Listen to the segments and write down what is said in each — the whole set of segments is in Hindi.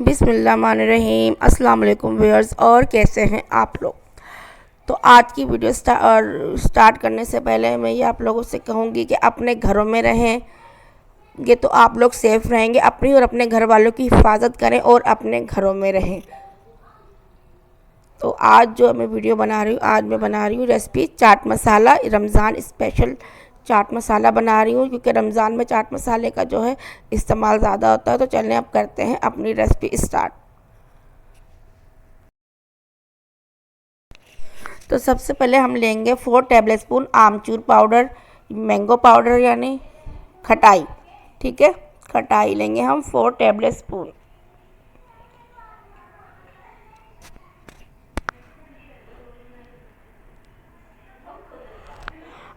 बिस्मिल्लाहिर्रहमानिर्रहीम। अस्सलाम वालेकुम व्यूअर्स, और कैसे हैं आप लोग। तो आज की वीडियो स्टार्ट करने से पहले मैं ये आप लोगों से कहूँगी कि अपने घरों में रहें, ये तो आप लोग सेफ़ रहेंगे। अपनी और अपने घर वालों की हिफाजत करें और अपने घरों में रहें। तो आज जो मैं वीडियो बना रही हूँ, आज मैं बना रही हूँ रेसिपी चाट मसाला, रमज़ान स्पेशल चाट मसाला बना रही हूँ, क्योंकि रमज़ान में चाट मसाले का जो है इस्तेमाल ज़्यादा होता है। तो चलिए अब करते हैं अपनी रेसिपी स्टार्ट। तो सबसे पहले हम लेंगे 4 टेबलस्पून आमचूर पाउडर, मैंगो पाउडर यानी खटाई। ठीक है, खटाई लेंगे हम 4 टेबलस्पून।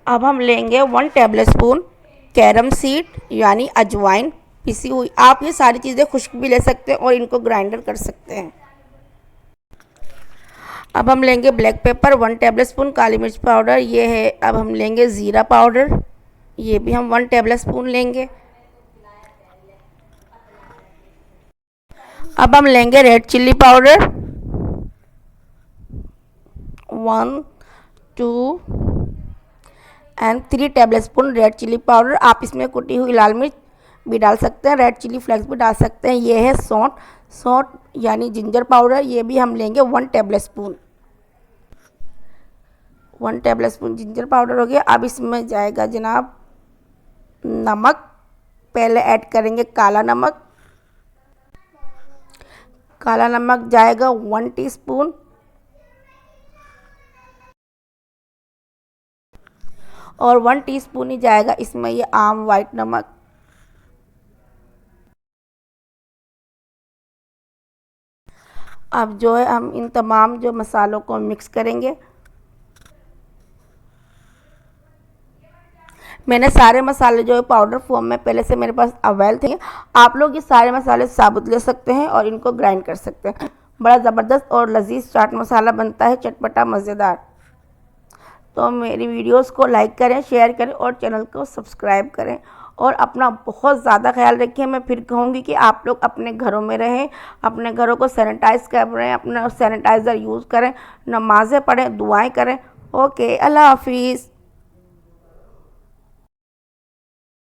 अब हम लेंगे 1 टेबलस्पून कैरम सीड यानी अजवाइन पिसी हुई। आप ये सारी चीज़ें खुश्क भी ले सकते हैं और इनको ग्राइंडर कर सकते हैं। अब हम लेंगे ब्लैक पेपर 1 टेबलस्पून, काली मिर्च पाउडर ये है। अब हम लेंगे ज़ीरा पाउडर, ये भी हम 1 टेबलस्पून लेंगे। अब हम लेंगे red chilli powder 1, 2 and 3 tablespoon red chilli powder. आप इसमें कुटी हुई लाल मिर्च भी डाल सकते हैं, रेड चिल्ली फ्लेक्स भी डाल सकते हैं। ये है सौंठ यानी जिंजर पाउडर, ये भी हम लेंगे 1 टेबलस्पून। 1 टेबलस्पून जिंजर पाउडर हो गया। अब इसमें जाएगा जनाब नमक। पहले ऐड करेंगे काला नमक। काला नमक जाएगा 1 टीस्पून। और 1 टीस्पून ही जाएगा इसमें ये आम वाइट नमक। अब जो है हम इन तमाम जो मसालों को मिक्स करेंगे। मैंने सारे मसाले जो है पाउडर फॉर्म में पहले से मेरे पास अवेल थे। आप लोग ये सारे मसाले साबुत ले सकते हैं और इनको ग्राइंड कर सकते हैं। बड़ा ज़बरदस्त और लजीज चाट मसाला बनता है, चटपटा मज़ेदार। तो मेरी वीडियोस को लाइक करें, शेयर करें और चैनल को सब्सक्राइब करें और अपना बहुत ज़्यादा ख्याल रखें। मैं फिर कहूँगी कि आप लोग अपने घरों में रहें, अपने घरों को सैनिटाइज़ करें, अपना सैनिटाइज़र यूज़ करें, नमाज़ें पढ़ें, दुआएं करें। ओके, अल्लाह हाफिज़।